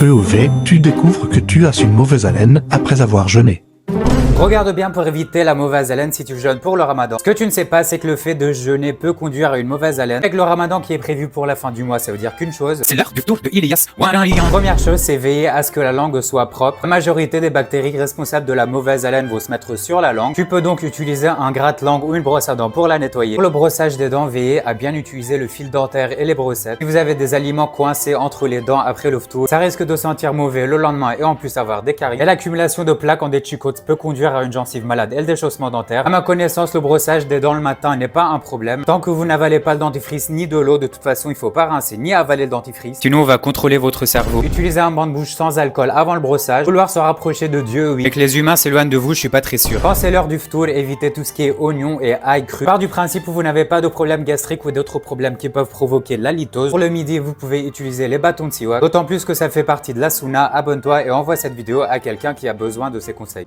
Peu au V, tu découvres que tu as une mauvaise haleine après avoir jeûné. Regarde bien pour éviter la mauvaise haleine si tu jeûnes pour le ramadan. Ce que tu ne sais pas, c'est que le fait de jeûner peut conduire à une mauvaise haleine. Avec le ramadan qui est prévu pour la fin du mois, ça veut dire qu'une chose, C'est l'heure du tour de Ilias. première chose, c'est veiller à ce que la langue soit propre. La majorité des bactéries responsables de la mauvaise haleine vont se mettre sur la langue. Tu peux donc utiliser un gratte-langue ou une brosse à dents pour la nettoyer. Pour le brossage des dents, veillez à bien utiliser le fil dentaire et les brossettes. Si vous avez des aliments coincés entre les dents après le ftour, ça risque de sentir mauvais le lendemain et en plus avoir des caries. Et l'accumulation de plaques en déchiquote peut conduire à une gencive malade et le déchaussement dentaire. À ma connaissance, le brossage des dents le matin n'est pas un problème. Tant que vous n'avalez pas le dentifrice ni de l'eau, de toute façon, il faut pas rincer ni avaler le dentifrice. Sinon, on va contrôler votre cerveau. Utilisez un banc de bouche sans alcool avant le brossage. Vouloir se rapprocher de Dieu, oui. Et que les humains s'éloignent de vous, je suis pas très sûr. Quand c'est l'heure du ftour, évitez tout ce qui est oignon et ail cru. Part du principe où vous n'avez pas de problème gastrique ou d'autres problèmes qui peuvent provoquer de la litose. Pour le midi, vous pouvez utiliser les bâtons de siwak. D'autant plus que ça fait partie de la sunna. Abonne-toi et envoie cette vidéo à quelqu'un qui a besoin de ces conseils.